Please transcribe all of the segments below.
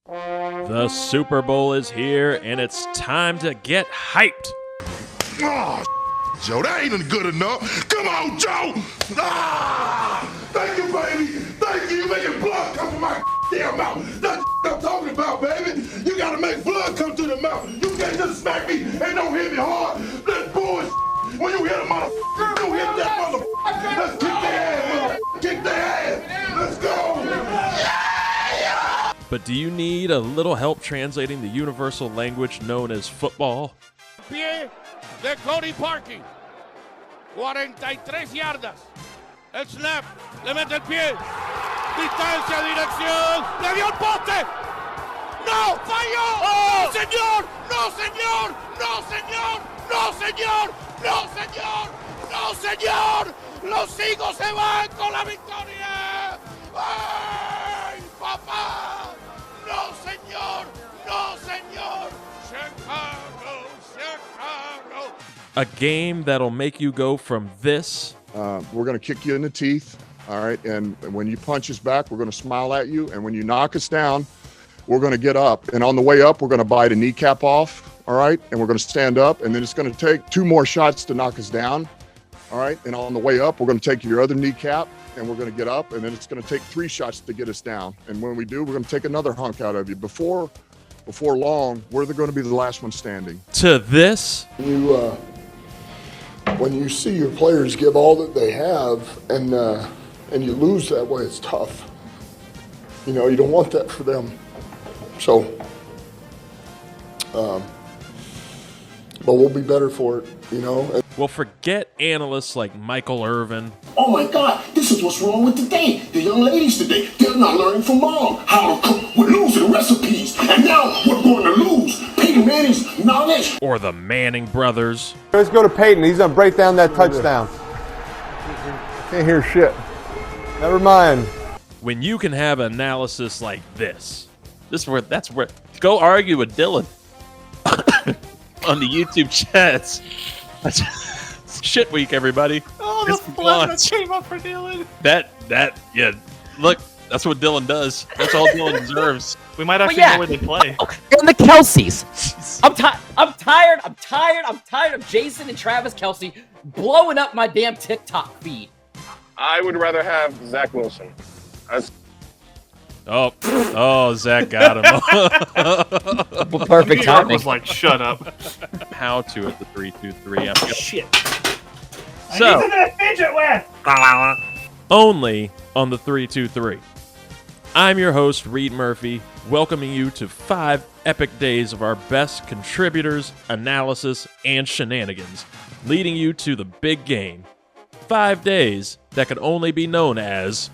The Super Bowl is here, and it's time to get hyped. Oh, Joe, that ain't good enough. Come on, Joe. Thank you, baby. Thank you. You're making blood come from my damn mouth. That's what I'm talking about, baby. You gotta make blood come to the mouth. You can't just smack me and don't hit me hard. That's bullshit. When you hit a motherfucker, you hit that motherfucker. Let's kick their ass, motherfucker. Kick their ass. Let's go. Yeah! But do you need a little help translating the universal language known as football? Pie de Cody Parking. 43 yardas. El snap. Le mete el pie. Distancia, dirección. Le dio el poste. ¡No! ¡Falló! ¡Oh! ¡No, señor! ¡No, señor! ¡No, señor! ¡No, señor! ¡No, señor! ¡No, señor! ¡Los Eagles se van con la victoria! ¡Ay, papá! ¡No, señor! ¡No, señor! ¡Chicago! ¡Chicago! A game that'll make you go from this. We're going to kick you in the teeth, all right? And when you punch us back, we're going to smile at you. And when you knock us down, we're going to get up. And on the way up, we're going to bite a kneecap off, all right? And we're going to stand up. And then it's going to take 2 more shots to knock us down, all right? And on the way up, we're going to take your other kneecap, and we're going to get up. And then it's going to take 3 shots to get us down. And when we do, we're going to take another hunk out of you. Before long, we're going to be the last one standing. To this. When you see your players give all that they have and you lose that way, it's tough. You know, you don't want that for them. So, but we'll be better for it, you know. Well, forget analysts like Michael Irvin. Oh my God, this is what's wrong with today. The young ladies today, they're not learning from mom how to cook. We're losing recipes, and now we're going to lose Peyton Manning's knowledge. Or the Manning brothers. Let's go to Peyton. He's going to break down that touchdown. Can't hear shit. Never mind. When you can have analysis like this. That's where. Go argue with Dylan on the YouTube chats. Shit week, everybody. Oh, the flood that came up for Dylan. Yeah. Look, that's what Dylan does. That's all Dylan deserves. We might actually know where they play. And the Kelseys. I'm tired of Jason and Travis Kelce blowing up my damn TikTok feed. I would rather have Zach Wilson. Zach got him. Perfect timing. Was like, shut up. How to at the 3-2-3. Shit. So, I need something to fidget with. Only on the 3-2-3. I'm your host, Reid Murphy, welcoming you to 5 epic days of our best contributors, analysis, and shenanigans, leading you to the big game. 5 days that could only be known as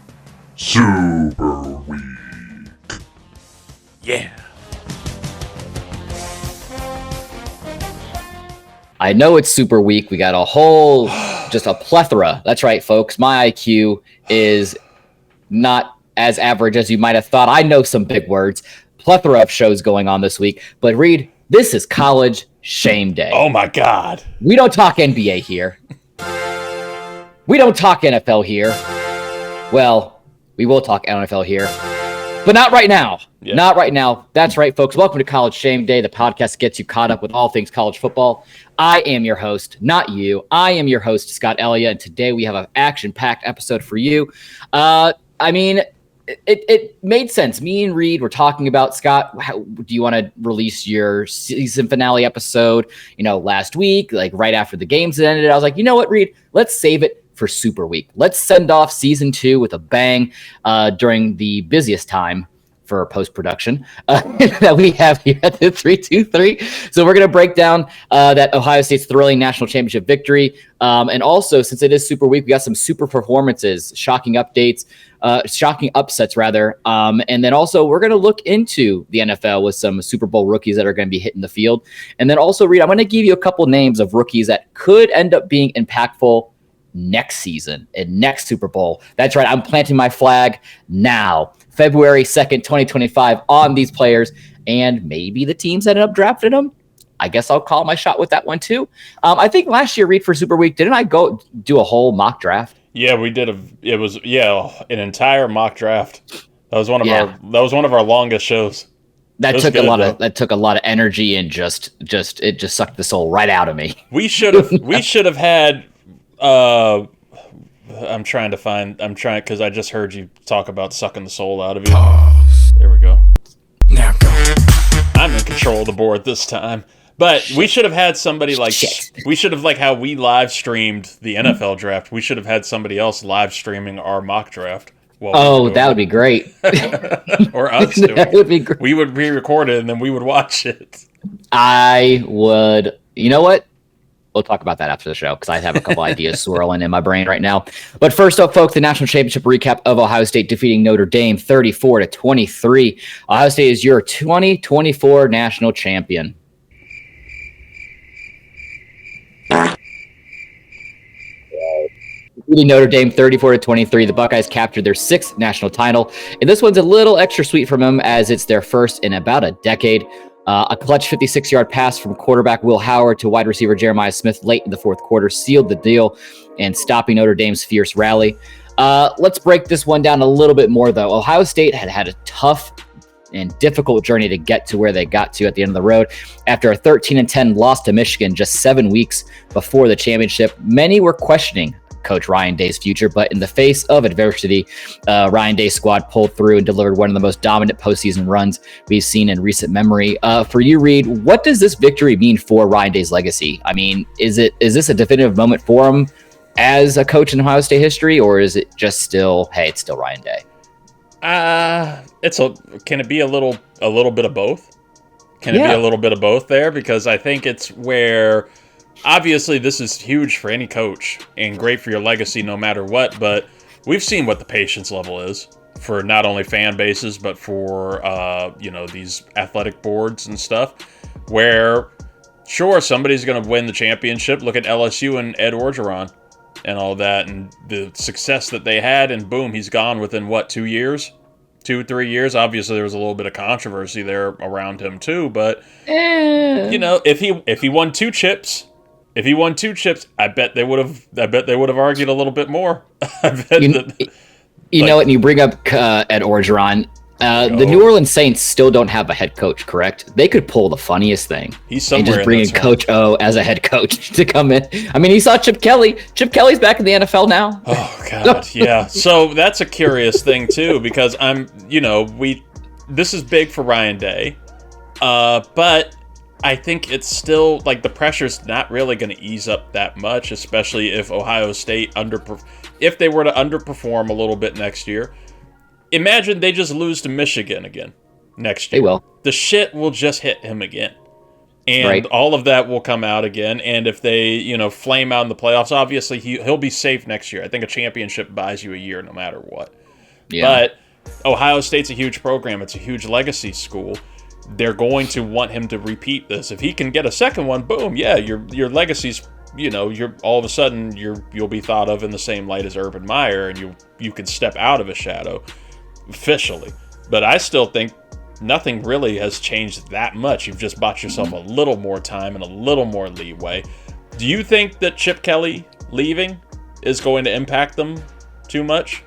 Super Week. Yeah. I know it's super weak. We got just a plethora. That's right, folks. My IQ is not as average as you might have thought. I know some big words. Plethora of shows going on this week. But Reid, this is college shame day. Oh my God. We don't talk NBA here. We don't talk NFL here. Well, we will talk NFL here. But not right now. Yeah. Not right now. That's right, folks. Welcome to College Shame Day, the podcast that gets you caught up with all things college football. I am your host, not you. I am your host, Scott Ellia, and today we have an action-packed episode for you. It made sense. Me and Reid were talking about, Scott, do you want to release your season finale episode, last week, like right after the games ended? I was like, you know what, Reid? Let's save it for Super Week. Let's send off season 2 with a bang during the busiest time for post-production that we have here at the 3-2-3. So we're going to break down that Ohio State's thrilling national championship victory. And also, since it is Super Week, we got some super performances, shocking upsets rather. And then also we're going to look into the NFL with some Super Bowl rookies that are going to be hitting the field. And then also, Reid, I'm going to give you a couple names of rookies that could end up being impactful next season and next Super Bowl. That's right. I'm planting my flag now, February 2nd, 2025 on these players and maybe the teams that end up drafting them. I guess I'll call my shot with that one too. I think last year, Reid, for Super Week, didn't I go do a whole mock draft? Yeah, we did an entire mock draft. That was one of our longest shows. That took a lot of energy and just sucked the soul right out of me. We should have had. I'm trying because I just heard you talk about sucking the soul out of you. There we go. Now go. I'm in control of the board this time. But we should have had somebody we should have, like how we live streamed the NFL draft. We should have had somebody else live streaming our mock draft. That would be great. Or us doing that would be great. We would re-record it and then we would watch it. I would. You know what? We'll talk about that after the show because I have a couple ideas swirling in my brain right now. But first up, folks, the national championship recap of Ohio State defeating Notre Dame 34-23. Ohio State is your 2024 national champion. Defeating Notre Dame 34-23, the Buckeyes captured their 6th national title. And this one's a little extra sweet from them as it's their first in about a decade. A clutch 56-yard pass from quarterback Will Howard to wide receiver Jeremiah Smith late in the fourth quarter sealed the deal and stopping Notre Dame's fierce rally. Let's break this one down a little bit more, though. Ohio State had a tough and difficult journey to get to where they got to at the end of the road. After a 13-10 loss to Michigan just 7 weeks before the championship, many were questioning Coach Ryan Day's future, but in the face of adversity, Ryan Day's squad pulled through and delivered one of the most dominant postseason runs we've seen in recent memory. For you, Reid, what does this victory mean for Ryan Day's legacy? I mean, is this a definitive moment for him as a coach in Ohio State history, or is it just still, hey, it's still Ryan Day? Can it be a little bit of both? Can it be a little bit of both there? Because I think it's where. Obviously, this is huge for any coach and great for your legacy no matter what, but we've seen what the patience level is for not only fan bases, but for, these athletic boards and stuff, where, sure, somebody's going to win the championship. Look at LSU and Ed Orgeron and all that, and the success that they had, and boom, he's gone within, 2 years? 2-3 years. Obviously, there was a little bit of controversy there around him, too, but, if he won 2 chips... If he won 2 chips, I bet they would have argued a little bit more. You know what? And you bring up Ed Orgeron. The New Orleans Saints still don't have a head coach, correct? They could pull the funniest thing. He's somewhere and just bring in Coach O as a head coach to come in. I mean, he saw Chip Kelly. Chip Kelly's back in the NFL now. Oh God, yeah. So that's a curious thing too, because this is big for Ryan Day, but. I think it's still, the pressure's not really going to ease up that much, especially if Ohio State if they were to underperform a little bit next year. Imagine they just lose to Michigan again next year. They will. The shit will just hit him again. And all of that will come out again. And if they, flame out in the playoffs, obviously he'll be safe next year. I think a championship buys you a year no matter what. Yeah. But Ohio State's a huge program. It's a huge legacy school. They're going to want him to repeat this. If he can get a second one, boom, yeah, your legacy's, you're all of a sudden you'll be thought of in the same light as Urban Meyer, and you can step out of his shadow officially. But I still think nothing really has changed that much. You've just bought yourself a little more time and a little more leeway. Do you think that Chip Kelly leaving is going to impact them too much?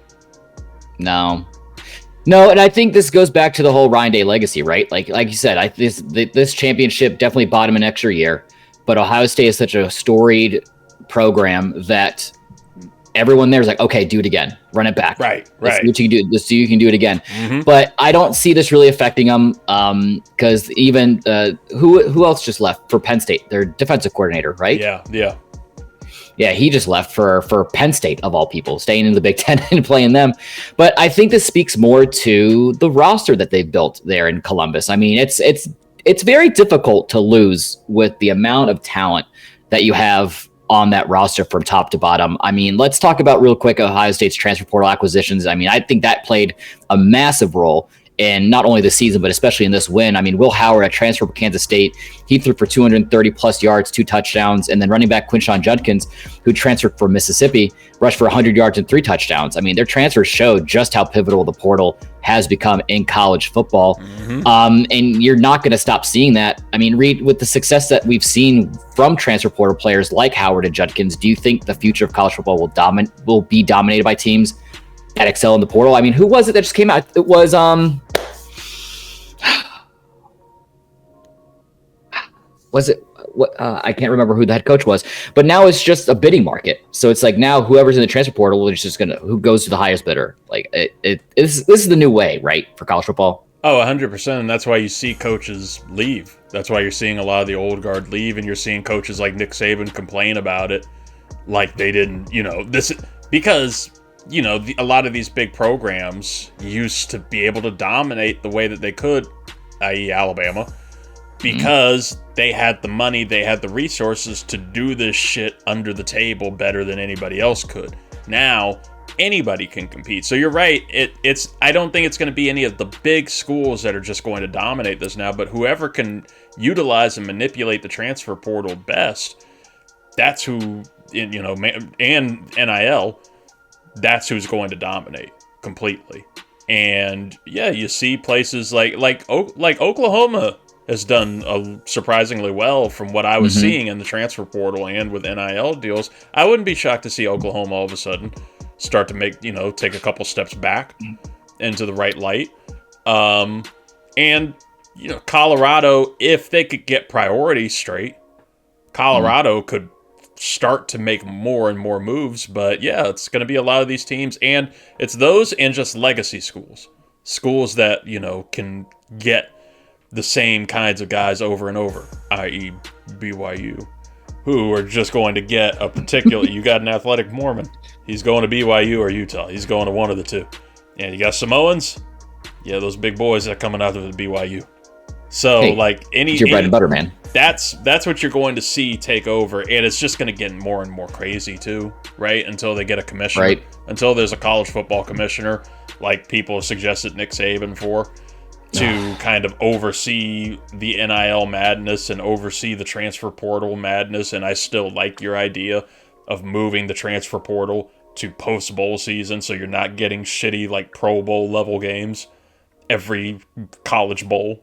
No, and I think this goes back to the whole Ryan Day legacy, right? Like you said, this championship definitely bought him an extra year, but Ohio State is such a storied program that everyone there is like, okay, do it again, run it back. Right. Let's see what you can do. Let's see you can do it again. Mm-hmm. But I don't see this really affecting them because even who else just left for Penn State? Their defensive coordinator, right? Yeah. Yeah, he just left for Penn State, of all people, staying in the Big Ten and playing them. But I think this speaks more to the roster that they've built there in Columbus. I mean, it's very difficult to lose with the amount of talent that you have on that roster from top to bottom. I mean, let's talk about real quick Ohio State's transfer portal acquisitions. I mean, I think that played a massive role in not only the season, but especially in this win. I mean, Will Howard, a transfer from Kansas State, he threw for 230 plus yards, 2 touchdowns. And then running back Quinyon Judkins, who transferred from Mississippi, rushed for 100 yards and 3 touchdowns. I mean, their transfers showed just how pivotal the portal has become in college football. Mm-hmm. And you're not going to stop seeing that. I mean, Reid, with the success that we've seen from transfer portal players like Howard and Judkins, do you think the future of college football will be dominated by teams that excel in the portal? I mean, who was it that just came out? It was was it what I can't remember who the head coach was, but now it's just a bidding market. So it's like now whoever's in the transfer portal is just who goes to the highest bidder. Like this is the new way, right, for college football. Oh, 100%, and that's why you see coaches leave. That's why you're seeing a lot of the old guard leave, and you're seeing coaches like Nick Saban complain about it, like they didn't, because a lot of these big programs used to be able to dominate the way that they could, i.e. Alabama, because they had the money, they had the resources to do this shit under the table better than anybody else could. Now, anybody can compete. So you're right. I don't think it's going to be any of the big schools that are just going to dominate this now, but whoever can utilize and manipulate the transfer portal best, that's who, and NIL, that's who's going to dominate completely. And yeah, you see places like Oklahoma has done surprisingly well from what I was seeing in the transfer portal and with NIL deals. I wouldn't be shocked to see Oklahoma all of a sudden start to make, take a couple steps back into the right light. And, Colorado, if they could get priorities straight, Colorado could start to make more and more moves. But yeah, it's going to be a lot of these teams, and it's those and just legacy schools that, can get the same kinds of guys over and over, i.e. BYU, who are just going to get a particular, you got an athletic Mormon, he's going to BYU or Utah, he's going to one of the two. And you got Samoans, yeah, those big boys that are coming out of the BYU. So hey, your bread and butter, man. That's what you're going to see take over, and it's just going to get more and more crazy too, right? Until they get a commissioner, right? Until there's a college football commissioner, like people suggested Nick Saban for, to kind of oversee the NIL madness and oversee the transfer portal madness. And I still like your idea of moving the transfer portal to post-bowl season, so you're not getting shitty like Pro Bowl level games every college bowl.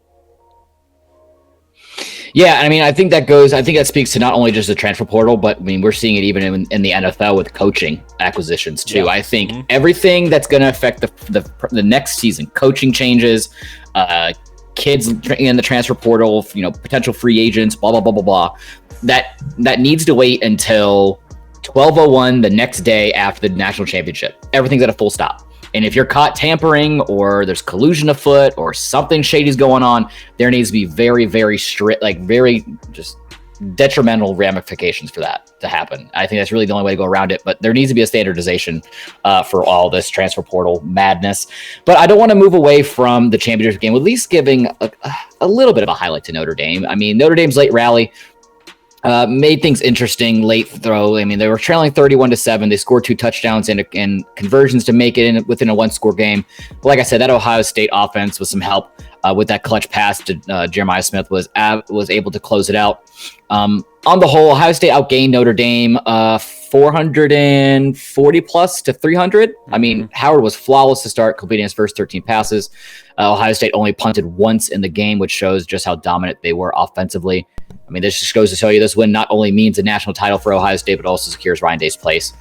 Yeah, I think that speaks to not only just the transfer portal, but we're seeing it even in the NFL with coaching acquisitions too. Yeah. I think everything that's going to affect the next season, coaching changes, kids in the transfer portal, potential free agents, blah blah blah blah blah. That needs to wait until 12:01 the next day after the national championship. Everything's at a full stop. And if you're caught tampering or there's collusion afoot or something shady's going on, there needs to be very, very strict, very just detrimental ramifications for that to happen. I think that's really the only way to go around it. But there needs to be a standardization for all this transfer portal madness. But I don't want to move away from the championship game, at least giving a little bit of a highlight to Notre Dame. Notre Dame's late rally made things interesting. Late throw. They were trailing 31-7. They scored 2 touchdowns and conversions to make it within a 1-score game. But like I said, that Ohio State offense with some help with that clutch pass to Jeremiah Smith was able to close it out. On the whole, Ohio State outgained Notre Dame 440 plus to 300. Howard was flawless to start, completing his first 13 passes. Ohio State only punted once in the game, which shows just how dominant they were offensively. This just goes to show you this win not only means a national title for Ohio State, but also secures Ryan Day's place.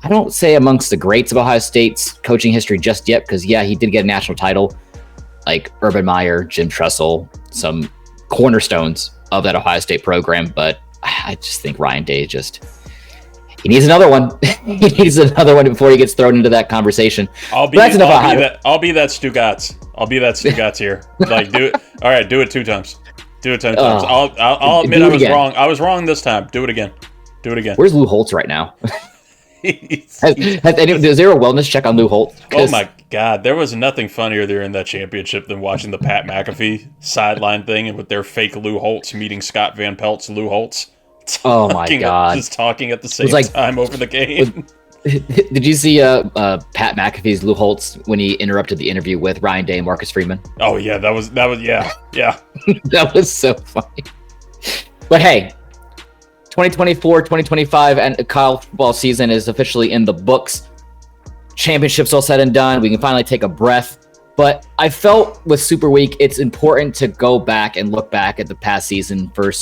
I don't say amongst the greats of Ohio State's coaching history just yet, because yeah, he did get a national title, like Urban Meyer, Jim Tressel, some cornerstones of that Ohio State program. But I just think Ryan Day he needs another one. He needs another one before he gets thrown into that conversation. I'll be that Stugatz. I'll be that Stugatz here. Do it. All right, do it 2 times. Do it 10 times. I'll admit I was wrong. I was wrong this time. Do it again. Where's Lou Holtz right now? Is there a wellness check on Lou Holtz? Oh my God, there was nothing funnier during that championship than watching the Pat McAfee sideline thing and with their fake Lou Holtz meeting Scott Van Pelt's Lou Holtz. Oh my God, just talking at the same time over the game. Did you see Pat McAfee's Lou Holtz when he interrupted the interview with Ryan Day and Marcus Freeman? Oh yeah, that was yeah. That was so funny. But hey, 2024-2025 and college football season is officially in the books. Championships all said and done. We can finally take a breath. But I felt with Super Week, it's important to go back and look back at the past season for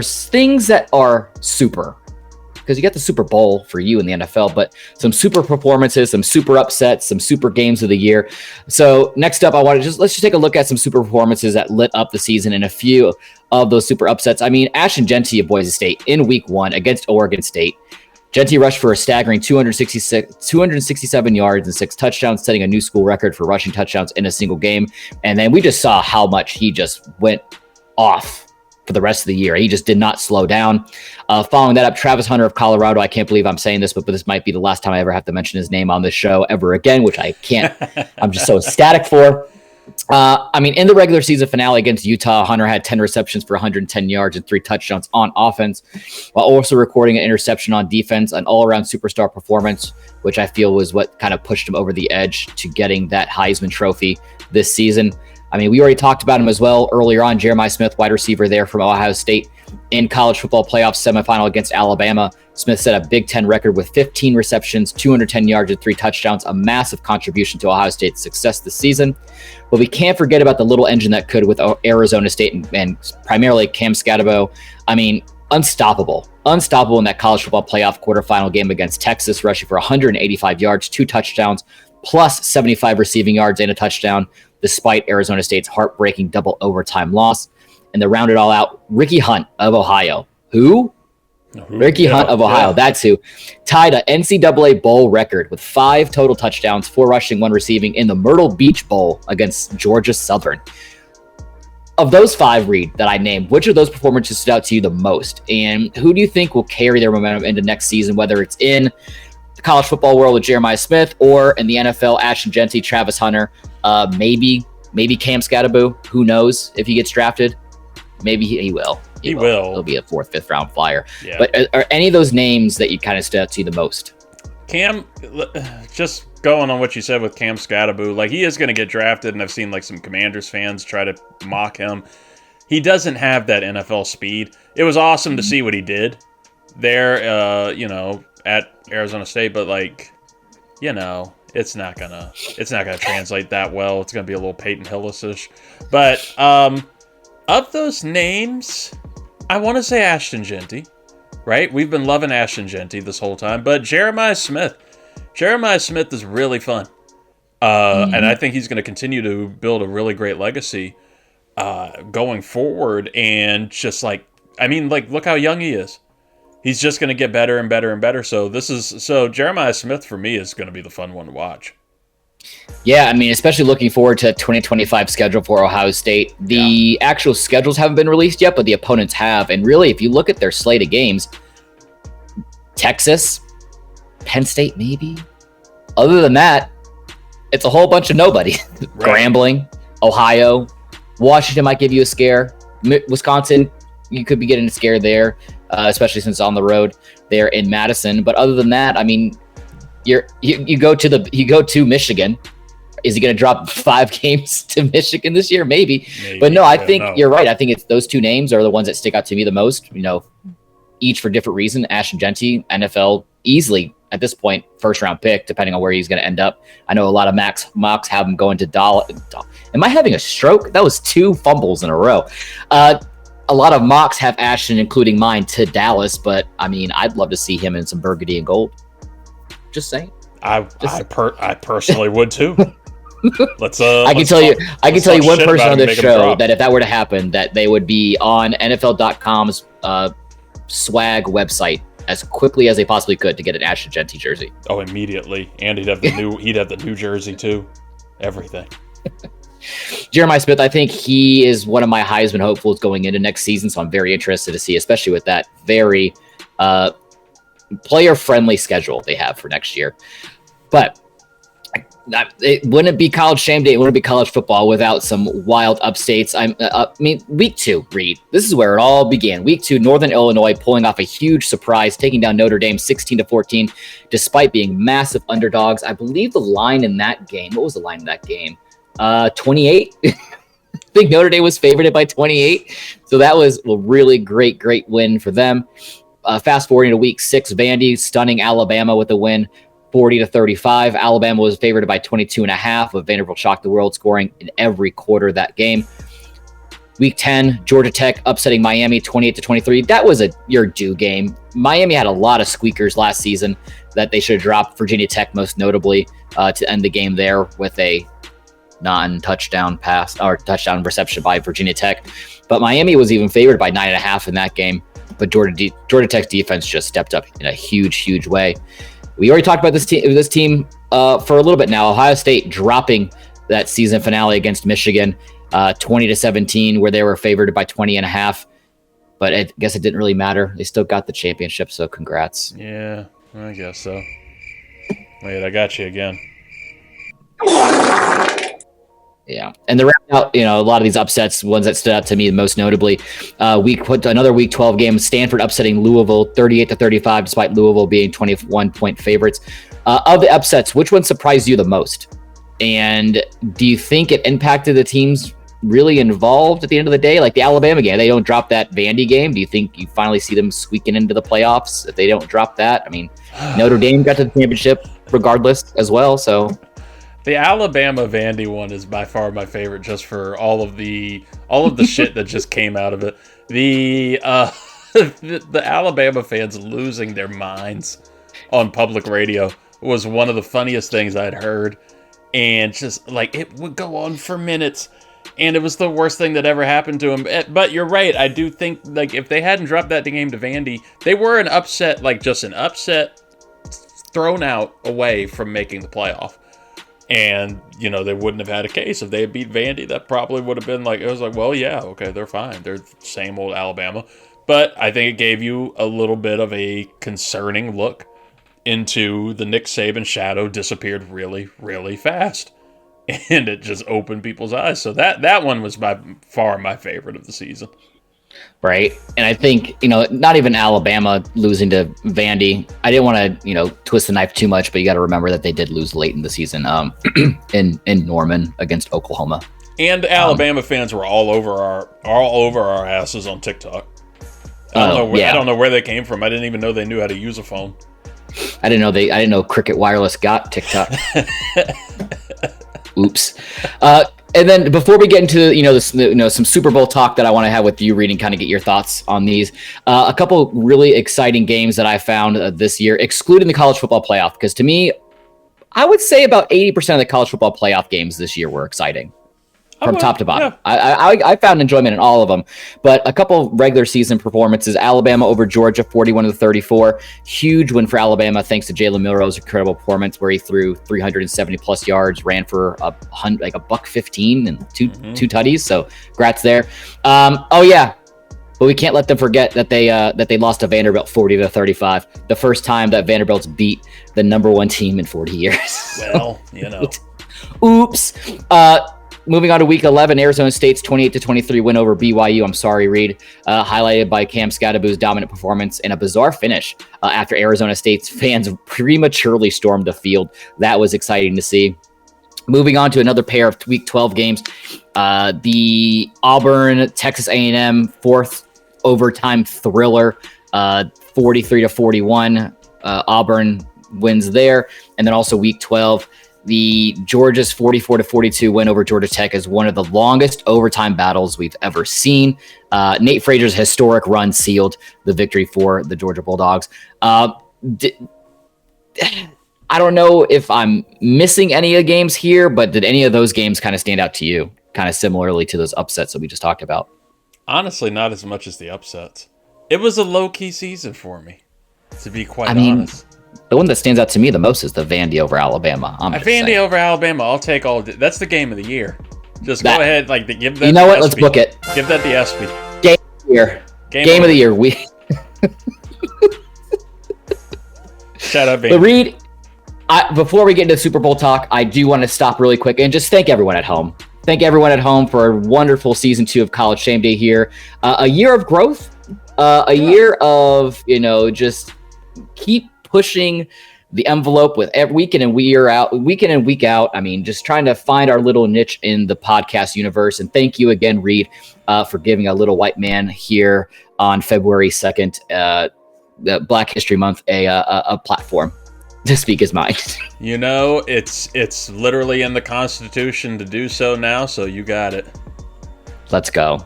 things that are super. because you got the Super Bowl for you in the NFL, but some super performances, some super upsets, some super games of the year. So next up, let's just take a look at some super performances that lit up the season and a few of those super upsets. I mean, Ashton Jeanty of Boise State in week 1 against Oregon State. Jeanty rushed for a staggering 267 yards and 6 touchdowns, setting a new school record for rushing touchdowns in a single game. And then we just saw how much he just went off for the rest of the year. He just did not slow down. Following that up, Travis Hunter of Colorado. I can't believe I'm saying this, but this might be the last time I ever have to mention his name on this show ever again, which I can't. I'm just so ecstatic for. In the regular season finale against Utah, Hunter had 10 receptions for 110 yards and 3 touchdowns on offense, while also recording an interception on defense, an all-around superstar performance, which I feel was what kind of pushed him over the edge to getting that Heisman Trophy this season. I mean, we already talked about him as well earlier on. Jeremiah Smith, wide receiver there from Ohio State in college football playoff semifinal against Alabama. Smith set a Big Ten record with 15 receptions, 210 yards, and 3 touchdowns, a massive contribution to Ohio State's success this season. But we can't forget about the little engine that could with Arizona State and primarily Cam Scatterbo. I mean, unstoppable in that college football playoff quarterfinal game against Texas, rushing for 185 yards, 2 touchdowns, plus 75 receiving yards and a touchdown, despite Arizona State's heartbreaking double overtime loss. And to round it all out, Ricky Hunt of Ohio. Who? Ricky Hunt of Ohio, that's who, tied an NCAA bowl record with 5 total touchdowns, 4 rushing, 1 receiving in the Myrtle Beach Bowl against Georgia Southern. Of those 5, Reid, that I named, which of those performances stood out to you the most? And who do you think will carry their momentum into next season, whether it's in the college football world with Jeremiah Smith or in the NFL, Ashton Jeanty, Travis Hunter, maybe Cam Scatterbo? Who knows if he gets drafted? Maybe he will. He will. He'll be a 4th, 5th round flyer. Yeah. But are any of those names that you kind of stood out to you the most? Cam, just going on what you said with Cam Scatterbo, like he is going to get drafted, and I've seen like some Commanders fans try to mock him. He doesn't have that NFL speed. It was awesome to see what he did there, at Arizona State, but it's not gonna translate that well. It's gonna be a little Peyton Hillis-ish. But of those names, I want to say Ashton Jeanty, right? We've been loving Ashton Jeanty this whole time, but Jeremiah Smith is really fun. And I think he's going to continue to build a really great legacy going forward. And just look how young he is. He's just going to get better and better and better. So Jeremiah Smith for me is going to be the fun one to watch. Yeah, I mean, especially looking forward to 2025 schedule for Ohio State. The actual schedules haven't been released yet, but the opponents have. And really, if you look at their slate of games, Texas, Penn State, maybe. Other than that, it's a whole bunch of nobody. Right. Grambling, Ohio, Washington might give you a scare. Wisconsin, you could be getting a scare there, especially since it's on the road there in Madison. But other than that, I mean, you go to Michigan. Is he going to drop 5 games to Michigan this year? Maybe. But no, I think you're right. I think it's those 2 names are the ones that stick out to me the most. Each for different reason. Ashton Jeanty, NFL, easily at this point 1st round pick, depending on where he's going to end up. I know a lot of mocks have him going to Dallas. Am I having a stroke? That was 2 fumbles in a row. A lot of mocks have Ashton, including mine, to Dallas. But I mean, I'd love to see him in some burgundy and gold. Just saying. I personally would too. I can tell you one person on this show that if that were to happen, that they would be on NFL.com's swag website as quickly as they possibly could to get an Ashton Jeanty jersey. Oh, immediately, and he'd have the new jersey too. Everything. Jeremiah Smith, I think he is one of my Heisman hopefuls going into next season, so I'm very interested to see, especially with that very player-friendly schedule they have for next year. But it wouldn't be college shame day. It wouldn't be college football without some wild upstates. Week 2, Reid. This is where it all began. Week 2, Northern Illinois pulling off a huge surprise, taking down Notre Dame 16-14, despite being massive underdogs. I believe the line in that game. What was the line in that game? 28. I think Notre Dame was favored by 28. So that was a really great win for them. Fast forwarding to week 6, Vandy stunning Alabama with a win, 40-35. Alabama was favored by 22.5, but Vanderbilt shocked the world, scoring in every quarter of that game. Week 10, Georgia Tech upsetting Miami 28-23. That was your due game. Miami had a lot of squeakers last season that they should have dropped. Virginia Tech, most notably, to end the game there with a non-touchdown pass or touchdown reception by Virginia Tech. But Miami was even favored by 9.5 in that game. But Georgia Tech's defense just stepped up in a huge way. We already talked about this team for a little bit now. Ohio State dropping that season finale against Michigan, 20-17, where they were favored by 20.5. But I guess it didn't really matter. They still got the championship, so congrats. Yeah, I guess so. Wait, I got you again. Yeah, and the round out, a lot of these upsets, ones that stood out to me most notably, another Week 12 game, Stanford upsetting Louisville 38-35, despite Louisville being 21-point favorites. Of the upsets, which one surprised you the most? And do you think it impacted the teams really involved at the end of the day? Like the Alabama game, they don't drop that Vandy game. Do you think you finally see them squeaking into the playoffs if they don't drop that? I mean, Notre Dame got to the championship regardless as well, so... The Alabama Vandy one is by far my favorite, just for all of the shit that just came out of it. The Alabama fans losing their minds on public radio was one of the funniest things I'd heard, and just like it would go on for minutes, and it was the worst thing that ever happened to him. But you're right, I do think like if they hadn't dropped that game to Vandy, they were an upset, like just an upset thrown out away from making the playoff. And, they wouldn't have had a case if they had beat Vandy. That probably would have been like, it was like, well, yeah, okay, they're fine. They're the same old Alabama. But I think it gave you a little bit of a concerning look into the Nick Saban shadow disappeared really, really fast. And it just opened people's eyes. So that one was by far my favorite of the season. Right. And I think, not even Alabama losing to Vandy. I didn't want to, twist the knife too much, but you got to remember that they did lose late in the season in Norman against Oklahoma. And Alabama fans were all over our asses on TikTok. I don't know where they came from. I didn't even know they knew how to use a phone. I didn't know Cricket Wireless got TikTok. Oops. And then before we get into some Super Bowl talk that I want to have with you, Reid, and kind of get your thoughts on these, a couple really exciting games that I found this year, excluding the college football playoff, because to me, I would say about 80% of the college football playoff games this year were exciting. From top to bottom. Yeah. I found enjoyment in all of them. But a couple regular season performances. Alabama over Georgia, 41-34. Huge win for Alabama thanks to Jalen Milroe's incredible performance where he threw 370-plus yards, ran for like $115 and two tutties. So congrats there. But we can't let them forget that they lost to Vanderbilt 40-35. The first time that Vanderbilt's beat the number one team in 40 years. Well, Oops. Moving on to Week 11, Arizona State's 28-23 win over BYU. I'm sorry, Reid. Highlighted by Cam Scadaboo's dominant performance and a bizarre finish after Arizona State's fans prematurely stormed the field. That was exciting to see. Moving on to another pair of Week 12 games, the Auburn-Texas A&M fourth overtime thriller, 43-41. Auburn wins there. And then also Week 12, the Georgia's 44-42 win over Georgia Tech is one of the longest overtime battles we've ever seen. Nate Frazier's historic run sealed the victory for the Georgia Bulldogs. I don't know if I'm missing any of the games here, but did any of those games kind of stand out to you, kind of similarly to those upsets that we just talked about? Honestly, not as much as the upsets. It was a low-key season for me, to be quite honest. The one that stands out to me the most is the Vandy over Alabama. Vandy over Alabama. I'll take all. That's the game of the year. Just go ahead, give that. You know what? Let's book it. Give that the ESPY. Game of the year. Game of the year. Shut up, Vandy. But Reid, before we get into Super Bowl talk, I do want to stop really quick and just thank everyone at home. Thank everyone at home for a wonderful season 2 of College Shame Day here. A year of growth. Year of just keep pushing the envelope with every week in and week out. I mean, just trying to find our little niche in the podcast universe. And thank you again, Reid, for giving a little white man here on February 2nd, the Black History Month, a platform to speak his mind. It's literally in the Constitution to do so now. So you got it. Let's go.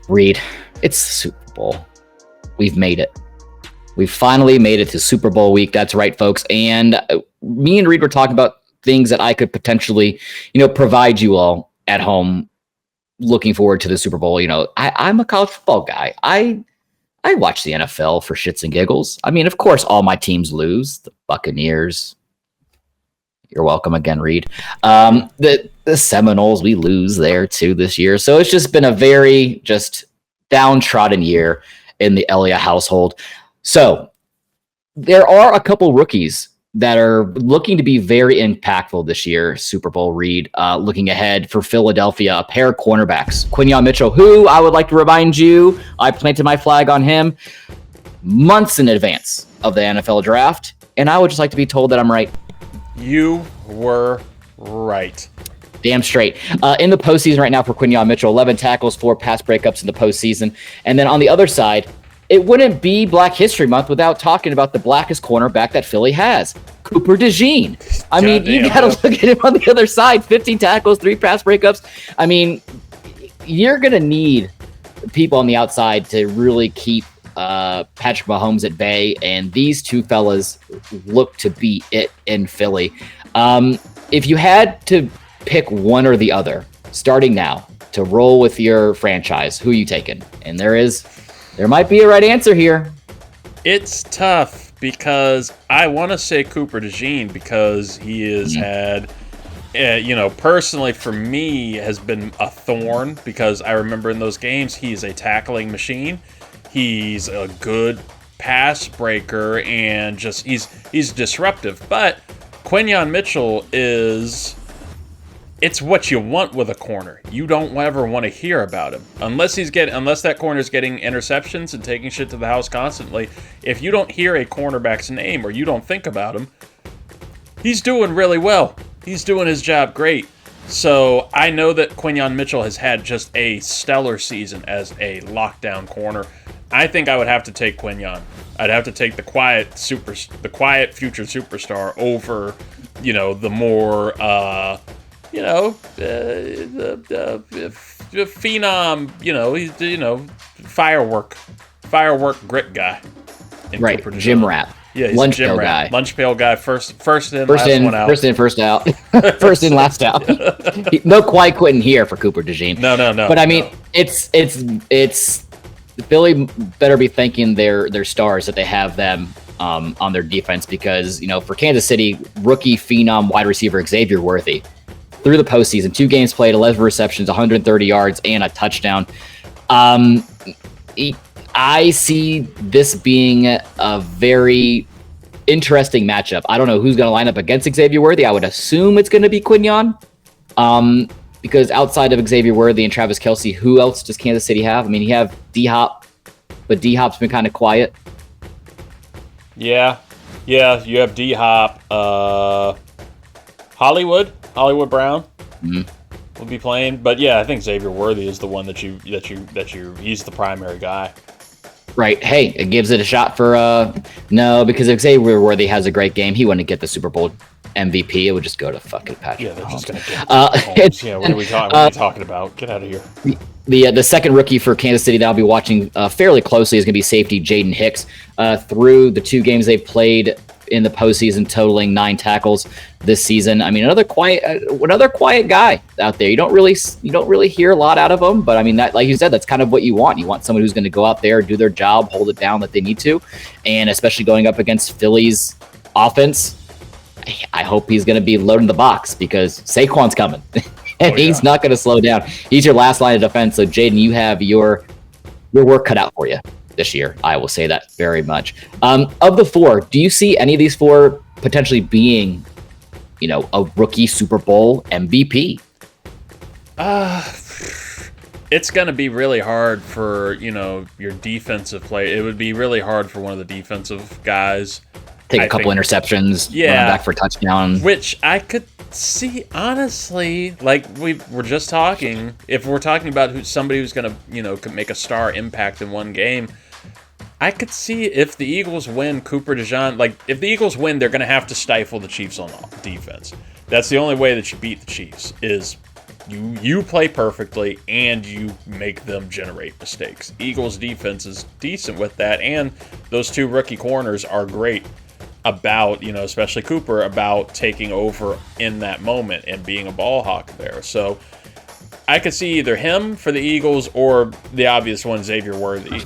Reid, it's the Super Bowl. We've made it. We finally made it to Super Bowl week. That's right, folks. And me and Reid were talking about things that I could potentially, provide you all at home looking forward to the Super Bowl. I'm a college football guy. I watch the NFL for shits and giggles. I mean, of course, all my teams lose. The Buccaneers. You're welcome again, Reid. The Seminoles, we lose there too this year. So it's just been a very just downtrodden year in the Ellia household. So there are a couple rookies that are looking to be very impactful this year. Super Bowl, Reid, looking ahead for Philadelphia, a pair of cornerbacks. Quinyon Mitchell, who I would like to remind you, I planted my flag on him months in advance of the NFL draft. And I would just like to be told that I'm right. You were right. Damn straight. In the postseason right now for Quinyon Mitchell, 11 tackles, 4 pass breakups in the postseason. And then on the other side, it wouldn't be Black History Month without talking about the blackest cornerback that Philly has, Cooper DeJean. I mean, you got to look at him on the other side, 15 tackles, 3 pass breakups. I mean, you're going to need people on the outside to really keep Patrick Mahomes at bay, and these two fellas look to be it in Philly. If you had to pick one or the other, starting now, to roll with your franchise, who are you taking? And there might be a right answer here. It's tough because I want to say Cooper DeJean because he has had, personally for me, has been a thorn because I remember in those games, he's a tackling machine. He's a good pass breaker and just he's disruptive. But Quinyon Mitchell it's what you want with a corner. You don't ever want to hear about him unless that corner's getting interceptions and taking shit to the house constantly. If you don't hear a cornerback's name or you don't think about him, he's doing really well. He's doing his job great. So I know that Quinyon Mitchell has had just a stellar season as a lockdown corner. I think I would have to take Quinyon. I'd have to take the quiet future superstar over, the more the phenom, he's firework grit guy. Right, gym rat. Yeah, he's lunch a gym pail rat. guy. Lunch pail guy. First in, last one out. First in, first out. First in, last out. No quiet quitting here for Cooper DeJean. No. But I mean, it's Philly better be thanking their stars that they have them on their defense because for Kansas City, rookie phenom wide receiver Xavier Worthy through the postseason, 2 games played, 11 receptions, 130 yards, and a touchdown. I see this being a very interesting matchup. I don't know who's going to line up against Xavier Worthy. I would assume it's going to be Quinyon. Because outside of Xavier Worthy and Travis Kelce, who else does Kansas City have? I mean, you have D-Hop, but D-Hop's been kind of quiet. Yeah, you have D-Hop. Hollywood Brown will be playing, but yeah, I think Xavier Worthy is the one that he's the primary guy. Right. Hey, it gives it a shot for no, because if Xavier Worthy has a great game, he wouldn't get the Super Bowl MVP. It would just go to fucking Patrick. Yeah, they're just gonna get yeah, what are we talking about? Get out of here. The second rookie for Kansas City that I'll be watching fairly closely is going to be safety Jaden Hicks. Through the 2 games they've played in the postseason, totaling 9 tackles this season. I mean, another quiet guy out there. You don't really hear a lot out of him, but I mean, that, like you said, that's kind of what you want. You want someone who's going to go out there, do their job, hold it down that they need to, and especially going up against Philly's offense. I hope he's going to be loading the box because Saquon's coming. And he's not going to slow down. He's your last line of defense. So, Jaden, you have your work cut out for you this year. I will say that very much. Of the 4, do you see any of these 4 potentially being, a rookie Super Bowl MVP? It's going to be really hard for, your defensive play. It would be really hard for one of the defensive guys. Take a couple interceptions, run back for a touchdown. Which I could see, honestly, like we were just talking, if we're talking about somebody who's going to, could make a star impact in one game, I could see if the Eagles win, Cooper DeJean, if the Eagles win, they're going to have to stifle the Chiefs on defense. That's the only way that you beat the Chiefs is You play perfectly, and you make them generate mistakes. Eagles' defense is decent with that, and those two rookie corners are great about, especially Cooper, about taking over in that moment and being a ball hawk there. So I could see either him for the Eagles or the obvious one, Xavier Worthy,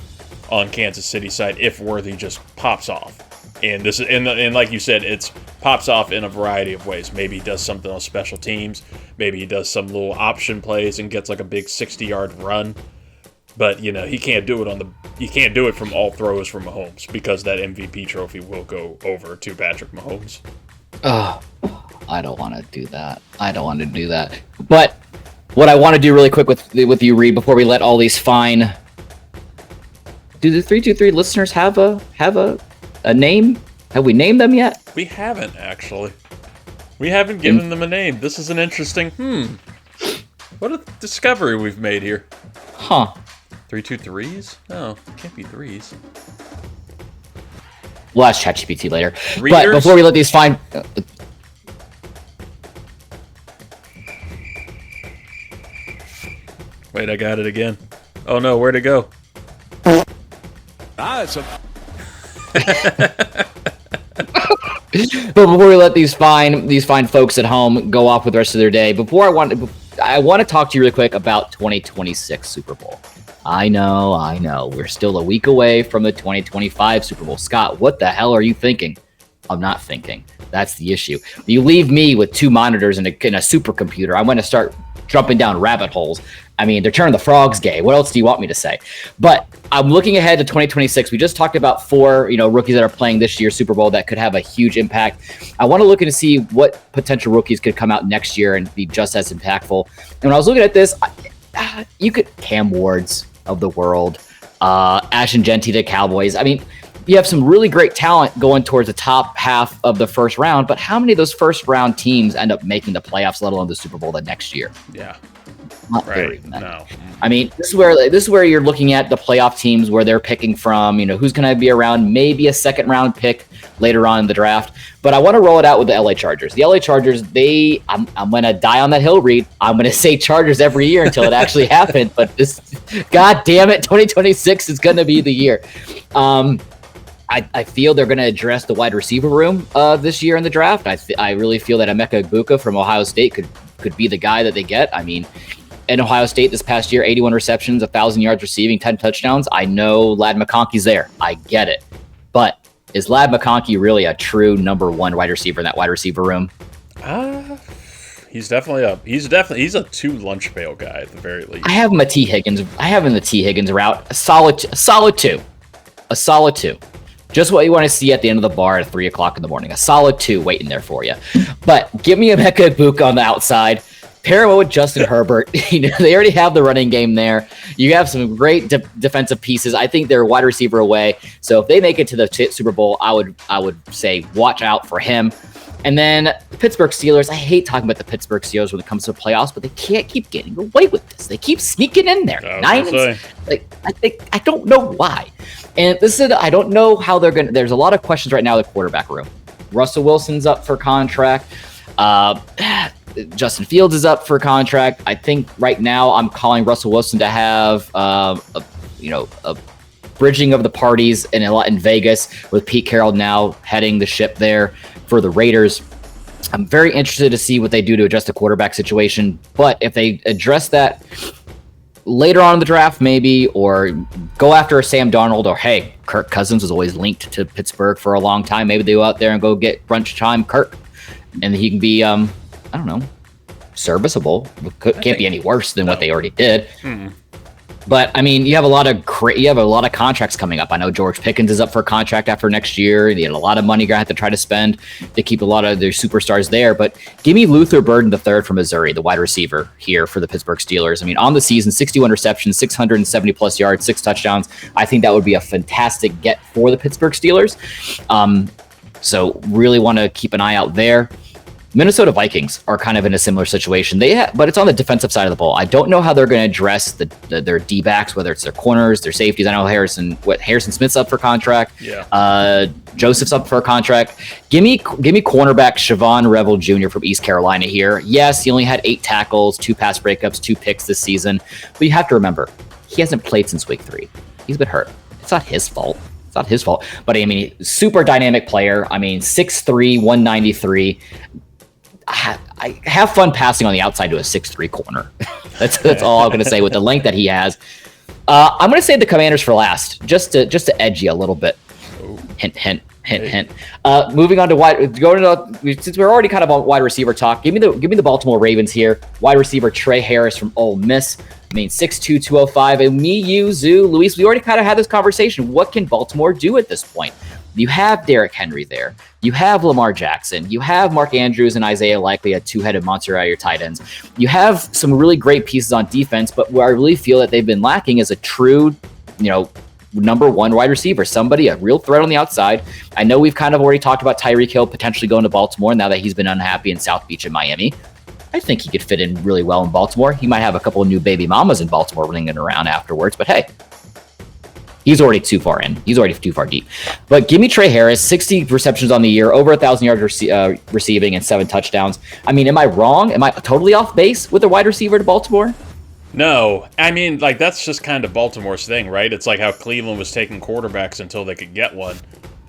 on Kansas City side if Worthy just pops off. And this is, and like you said, it's pops off in a variety of ways. Maybe he does something on special teams. Maybe he does some little option plays and gets like a big 60-yard run. But he can't do it from all throws from Mahomes, because that MVP trophy will go over to Patrick Mahomes. I don't want to do that. But what I want to do really quick with you, Reid, before we let all these fine. Do the 323 listeners have a name? Have we named them yet? We haven't, actually. We haven't given them a name. This is an interesting, what a discovery we've made here. Huh. 323s? No, it can't be threes. We'll ask ChatGPT later. Readers? But before we let these fine... Wait, I got it again. Oh no, where'd it go? But before we let these fine folks at home go off with the rest of their day, I want to talk to you really quick about 2026 Super Bowl. I know. We're still a week away from the 2025 Super Bowl. Scott, what the hell are you thinking? I'm not thinking. That's the issue. You leave me with two monitors and a supercomputer. I'm going to start jumping down rabbit holes. I mean, they're turning the frogs gay. What else do you want me to say? But I'm looking ahead to 2026. We just talked about 4, rookies that are playing this year's Super Bowl that could have a huge impact. I want to look and see what potential rookies could come out next year and be just as impactful. And when I was looking at this, you could Cam Wards of the world, Ashton Genty, the Cowboys. I mean, you have some really great talent going towards the top half of the first round, but how many of those first round teams end up making the playoffs, let alone the Super Bowl the next year? Yeah. Not right. very many. No. I mean, this is where you're looking at the playoff teams where they're picking from, who's going to be around, maybe a second round pick later on in the draft. But I want to roll it out with the LA Chargers. The LA Chargers, I'm going to die on that hill, Reid. I'm going to say Chargers every year until it actually happens. But God damn it, 2026 is going to be the year. I feel they're going to address the wide receiver room this year in the draft. I really feel that Emeka Egbuka from Ohio State could be the guy that they get. I mean, in Ohio State this past year, 81 receptions, 1,000 yards receiving, 10 touchdowns. I know Ladd McConkey's there. I get it. But is Ladd McConkey really a true number one wide receiver in that wide receiver room? He's a 2 lunch pail guy at the very least. I have him a T. Higgins. I have him in the T. Higgins route. A solid 2. A solid 2. Just what you want to see at the end of the bar at 3 o'clock in the morning. A solid 2 waiting there for you. But give me Emeka Egbuka on the outside. Pair him with Justin Herbert. They already have the running game there. You have some great defensive pieces. I think they're a wide receiver away. So if they make it to the Super Bowl, I would say watch out for him. And then the Pittsburgh Steelers. I hate talking about the Pittsburgh Steelers when it comes to playoffs, but they can't keep getting away with this. They keep sneaking in there. I don't know why. And I don't know how they're going to. There's a lot of questions right now in the quarterback room. Russell Wilson's up for contract. Justin Fields is up for contract. I think right now I'm calling Russell Wilson to have a bridging of the parties in Vegas with Pete Carroll now heading the ship there for the Raiders. I'm very interested to see what they do to adjust the quarterback situation. But if they address that later on in the draft, maybe, or go after a Sam Darnold, or hey, Kirk Cousins was always linked to Pittsburgh for a long time. Maybe they go out there and go get brunch time Kirk, and he can be I don't know, serviceable. Can't be any worse than what they already did. But I mean, you have a lot of contracts coming up. I know George Pickens is up for a contract after next year. They had a lot of money you're gonna have to try to spend to keep a lot of their superstars there. But give me Luther Burden III from Missouri, the wide receiver here for the Pittsburgh Steelers. I mean, on the season, 61 receptions, 670 plus yards, 6 touchdowns. I think that would be a fantastic get for the Pittsburgh Steelers. So really want to keep an eye out there. Minnesota Vikings are kind of in a similar situation. But it's on the defensive side of the ball. I don't know how they're going to address their D-backs, whether it's their corners, their safeties. I know Harrison Smith's up for contract. Yeah. Joseph's up for a contract. Give me cornerback Siobhan Revel Jr. from East Carolina here. Yes, he only had 8 tackles, 2 pass breakups, 2 picks this season. But you have to remember, he hasn't played since week 3. He's been hurt. It's not his fault. But I mean, super dynamic player. I mean, 6'3", 193. I have fun passing on the outside to a 6'3" corner. That's all I'm going to say with the length that he has. I'm going to say the Commanders for last, just to edge you a little bit. Hint. Moving on to since we're already kind of on wide receiver talk, give me the Baltimore Ravens here. Wide receiver Trey Harris from Ole Miss. I mean, 6'2", 205. And me, you, Zoo, Luis, we already kind of had this conversation. What can Baltimore do at this point? You have Derrick Henry there. You have Lamar Jackson. You have Mark Andrews and Isaiah Likely, a 2-headed monster out of your tight ends. You have some really great pieces on defense, but where I really feel that they've been lacking is a true, number 1 wide receiver, somebody, a real threat on the outside. I know we've kind of already talked about Tyreek Hill potentially going to Baltimore now that he's been unhappy in South Beach and Miami. I think he could fit in really well in Baltimore. He might have a couple of new baby mamas in Baltimore ringing around afterwards, but hey, he's already too far in. He's already too far deep. But give me Trey Harris, 60 receptions on the year, over 1,000 yards receiving and 7 touchdowns. I mean, am I wrong? Am I totally off base with a wide receiver to Baltimore? No. I mean, that's just kind of Baltimore's thing, right? It's like how Cleveland was taking quarterbacks until they could get one.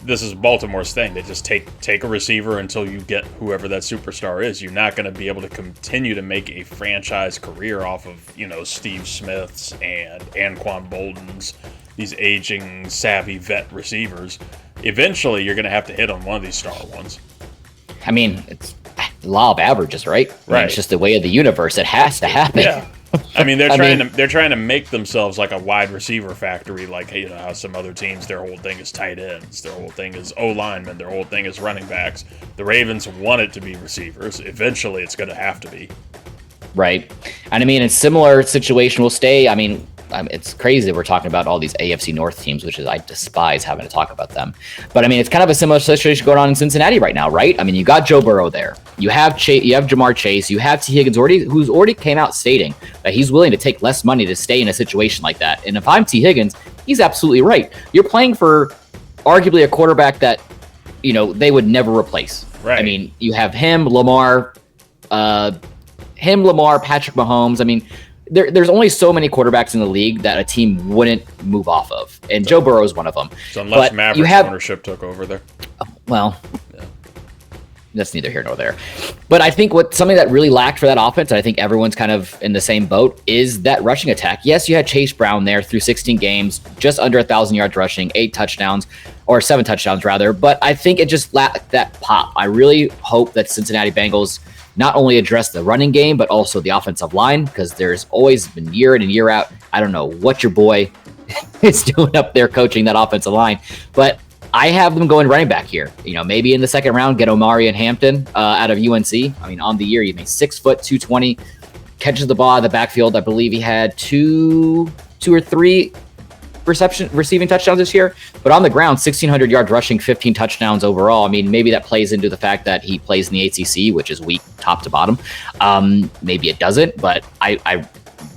This is Baltimore's thing. They just take a receiver until you get whoever that superstar is. You're not going to be able to continue to make a franchise career off of, Steve Smiths and Anquan Boldens, these aging, savvy vet receivers. Eventually, you're going to have to hit on one of these star ones. I mean, it's law of averages, right? Right. It's just the way of the universe. It has to happen. Yeah. I mean, they're trying to make themselves like a wide receiver factory, like how some other teams, their whole thing is tight ends, their whole thing is O linemen, their whole thing is running backs. The Ravens want it to be receivers. Eventually, it's going to have to be. Right, and I mean, a similar situation will stay. I mean, it's crazy that we're talking about all these AFC North teams, which is I despise having to talk about them. But I mean, it's kind of a similar situation going on in Cincinnati right now, right? I mean, you got Joe Burrow there. You have Jamar Chase. You have T. Higgins who's already came out stating that he's willing to take less money to stay in a situation like that. And if I'm T. Higgins, he's absolutely right. You're playing for arguably a quarterback that they would never replace. Right. I mean, you have him, Lamar, Patrick Mahomes. I mean, there's only so many quarterbacks in the league that a team wouldn't move off of, and Joe Burrow is one of them. So unless Mavericks ownership took over there. Well, yeah. That's neither here nor there. But I think something that really lacked for that offense, and I think everyone's kind of in the same boat, is that rushing attack. Yes, you had Chase Brown there through 16 games, just under 1,000 yards rushing, 8 touchdowns, or 7 touchdowns rather. But I think it just lacked that pop. I really hope that Cincinnati Bengals not only address the running game, but also the offensive line, because there's always been year in and year out. I don't know what your boy is doing up there coaching that offensive line, but I have them going running back here. Maybe in the second round, get Omari and Hampton out of UNC. I mean, on the year, he made 6 foot, 220, catches the ball out of the backfield. I believe he had two or three receiving touchdowns this year, but on the ground, 1,600 yards rushing, 15 touchdowns overall. I mean, maybe that plays into the fact that he plays in the ACC, which is weak top to bottom. Maybe it doesn't, but I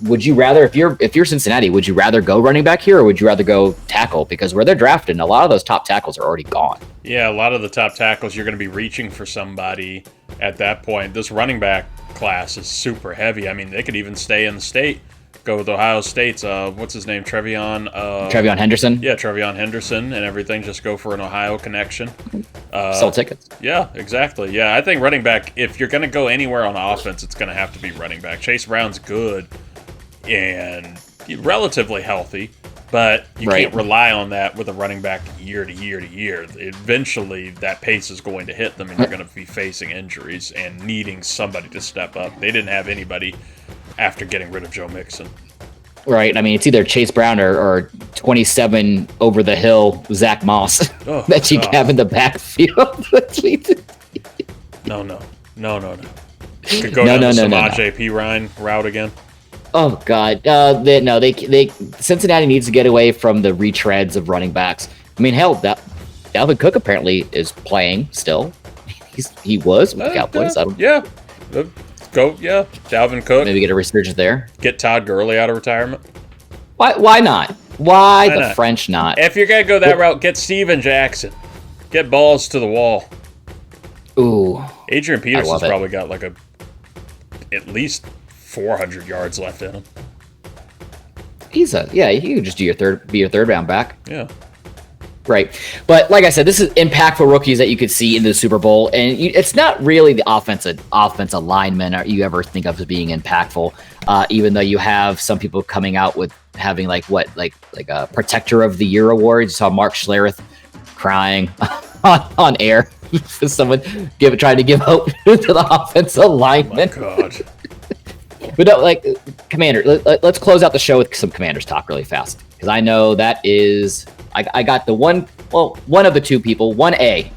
would you rather, if you're Cincinnati, would you rather go running back here, or would you rather go tackle? Because where they're drafted, a lot of those top tackles are already gone. Yeah, a lot of the top tackles, you're going to be reaching for somebody at that point. This running back class is super heavy. I mean, they could even stay in the state. Go with Ohio State's, what's his name, Trevion Henderson? Yeah, Trevion Henderson and everything. Just go for an Ohio connection. Sell tickets. Yeah, exactly. Yeah, I think running back, if you're going to go anywhere on offense, it's going to have to be running back. Chase Brown's good and relatively healthy, but you can't rely on that with a running back year to year to year. Eventually, that pace is going to hit them, and you're going to be facing injuries and needing somebody to step up. They didn't have anybody after getting rid of Joe Mixon. Right. I mean, it's either Chase Brown or 27 over the hill Zach Moss that you have in the backfield. No. Could go down the Samaje P. Ryan route again. Oh God, Cincinnati needs to get away from the retreads of running backs. I mean, hell, Dalvin Cook apparently is playing still. he was with the Cowboys. I don't. Yeah. Go. Yeah. Dalvin Cook. Maybe get a resurgence there. Get Todd Gurley out of retirement. Why not? Why the not? French not? If you're gonna go that route, get Steven Jackson. Get balls to the wall. Ooh. Adrian Peterson's probably got like at least 400 yards left in him. He could just be your third round back. Yeah. Right. But like I said, this is impactful rookies that you could see in the Super Bowl. And it's not really the offensive linemen you ever think of as being impactful, even though you have some people coming out with having like a Protector of the Year award. You saw Mark Schlereth crying on air. Someone trying to give hope to the offensive linemen. Oh my God. But no, Commander, let's close out the show with some Commanders talk really fast. Because I know that is... I got one of the two people, 1A,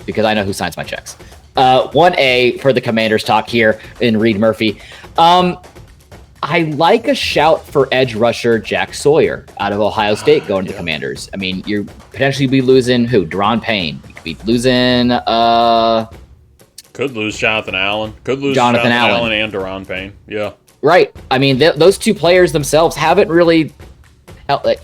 because I know who signs my checks. 1A for the Commanders talk here in Reid Murphy. I like a shout for edge rusher Jack Sawyer out of Ohio State going to the Commanders. I mean, you're potentially be losing who? Deron Payne. You could be losing... Could lose Jonathan Allen. Could lose Jonathan Allen and Deron Payne. Yeah. Right. I mean, those two players themselves haven't really...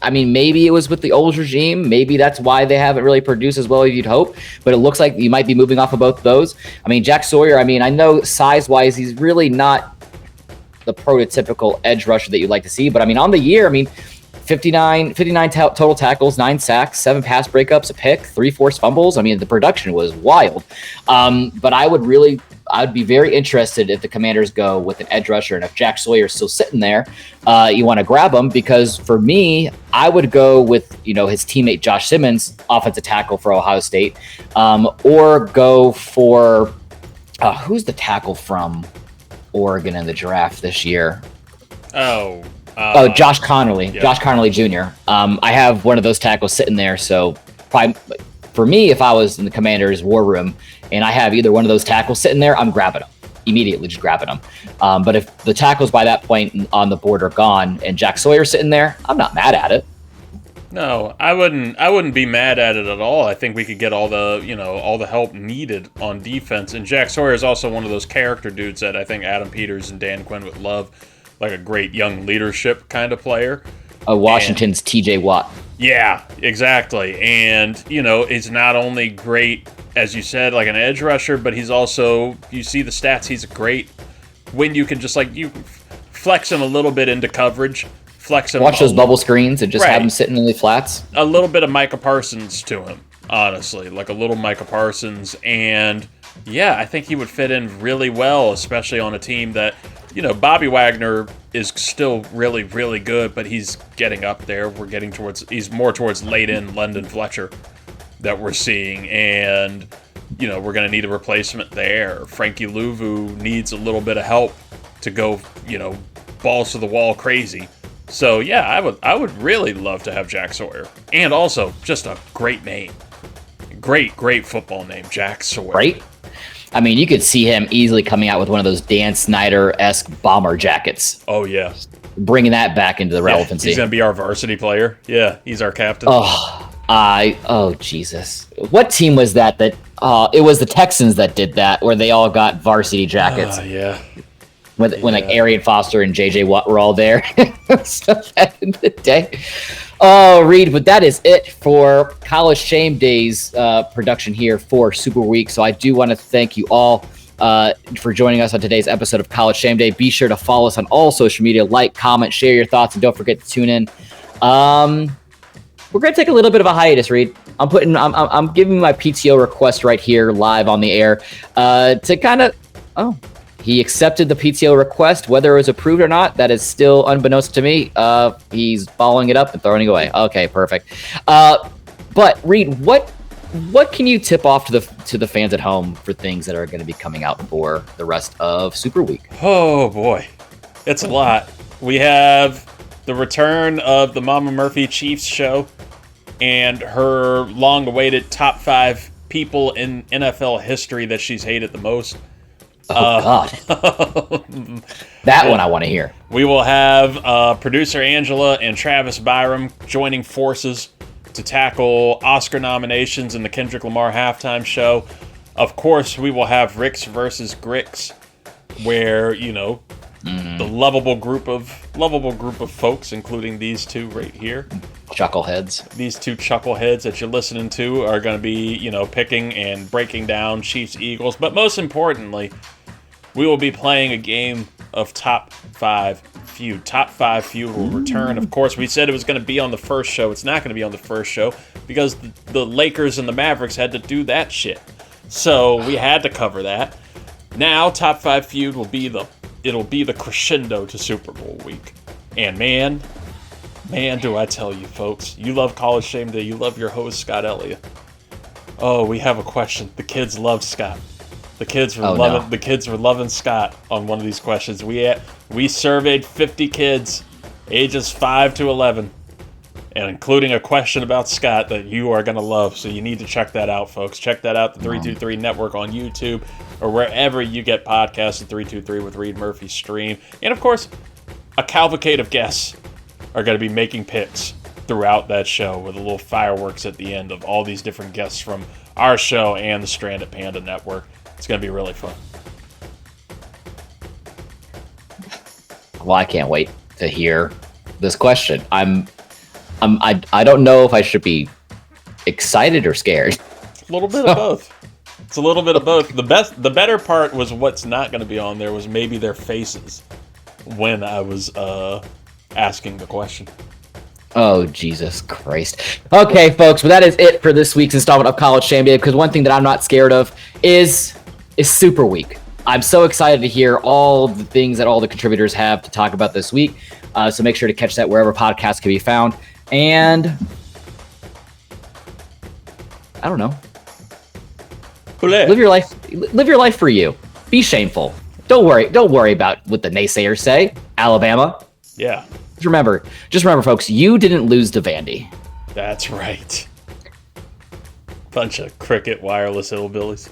I mean, maybe it was with the old regime. Maybe that's why they haven't really produced as well as you'd hope. But it looks like you might be moving off of both of those. I mean, Jack Sawyer, I mean, I know size-wise, he's really not the prototypical edge rusher that you'd like to see. But, I mean, on the year, I mean, 59 total tackles, 9 sacks, 7 pass breakups, a pick, 3 forced fumbles. I mean, the production was wild. But I'd be very interested if the Commanders go with an edge rusher, and if Jack Sawyer's still sitting there, you want to grab him, because for me, I would go with his teammate Josh Simmons, offensive tackle for Ohio State, or go for who's the tackle from Oregon in the draft this year? Josh Connolly, yeah. Josh Connolly Jr. I have one of those tackles sitting there, so probably, for me, if I was in the Commanders' war room and I have either one of those tackles sitting there, I'm grabbing them. Immediately just grabbing them. But if the tackles by that point on the board are gone and Jack Sawyer's sitting there, I'm not mad at it. No, I wouldn't be mad at it at all. I think we could get all the help needed on defense. And Jack Sawyer is also one of those character dudes that I think Adam Peters and Dan Quinn would love, like a great young leadership kind of player. Washington's TJ Watt. Yeah, exactly. And, he's not only great, as you said, like an edge rusher, but he's also, you see the stats, he's great when you can just you flex him a little bit into coverage, flex him. Watch those bubble screens and just have him sitting in the flats. A little bit of Micah Parsons to him, honestly, like a little Micah Parsons. And yeah, I think he would fit in really well, especially on a team that, Bobby Wagner is still really, really good, but he's getting up there. He's more towards late in London Fletcher that we're seeing. And, we're going to need a replacement there. Frankie Louvu needs a little bit of help to go, balls to the wall crazy. So yeah, I would really love to have Jack Sawyer. And also just a great name. Great football name, Jack Sawyer. Right? I mean, you could see him easily coming out with one of those Dan Snyder-esque bomber jackets. Oh, yeah. Bringing that back into the relevancy. He's going to be our varsity player. Yeah, he's our captain. Oh, Jesus. What team was that? It was the Texans that did that, where they all got varsity jackets. Yeah. When Arian Foster and J.J. Watt were all there. So back in the day. Oh, Reid, but that is it for College Shame Day's production here for Super Week. So I do want to thank you all for joining us on today's episode of College Shame Day. Be sure to follow us on all social media, like, comment, share your thoughts, and don't forget to tune in. We're going to take a little bit of a hiatus, Reid. I'm giving my PTO request right here live on the air to kind of... He accepted the PTO request. Whether it was approved or not, that is still unbeknownst to me. He's following it up and throwing it away. Okay, perfect. But Reid, what can you tip off to the fans at home for things that are going to be coming out for the rest of Super Week? Oh boy, it's a lot. We have the return of the Mama Murphy Chiefs show and her long-awaited top 5 people in NFL history that she's hated the most. Oh, God. That one I want to hear. We will have producer Angela and Travis Byram joining forces to tackle Oscar nominations in the Kendrick Lamar halftime show. Of course, we will have Ricks versus Gricks, where, you know, the lovable group of folks, including these two right here. Chuckleheads. These two chuckleheads that you're listening to are going to be, you know, picking and breaking down Chiefs Eagles. But most importantly, we will be playing a game of top 5 feud. Top 5 feud will return. Of course, we said it was going to be on the first show. It's not going to be on the first show because the Lakers and the Mavericks had to do that shit. So we had to cover that. Now, top 5 feud will be the crescendo to Super Bowl week. And man, do I tell you, folks, you love College Shame Day. You love your host, Scott Ellia. Oh, we have a question. The kids love Scott. The kids were loving Scott on one of these questions. We surveyed 50 kids, ages 5 to 11, and including a question about Scott that you are going to love. So you need to check that out, folks. Check that out, the 323 Network on YouTube or wherever you get podcasts, the 323 with Reid Murphy stream. And, of course, a cavalcade of guests are going to be making picks throughout that show with a little fireworks at the end of all these different guests from our show and the Stranded Panda Network. It's going to be really fun. Well, I can't wait to hear this question. I don't know if I should be excited or scared. A little bit of both. It's a little bit of both. The better part was what's not going to be on there was maybe their faces when I was asking the question. Oh, Jesus Christ. Okay, folks, but that is it for this week's installment of College Shame Day, because one thing that I'm not scared of is Super Week. I'm so excited to hear all the things that all the contributors have to talk about this week. So make sure to catch that wherever podcasts can be found. And I don't know. Live your life for you. Be shameful. Don't worry about what the naysayers say. Alabama. Yeah. Just remember, folks, you didn't lose to Vandy. That's right. Bunch of cricket wireless hillbillies.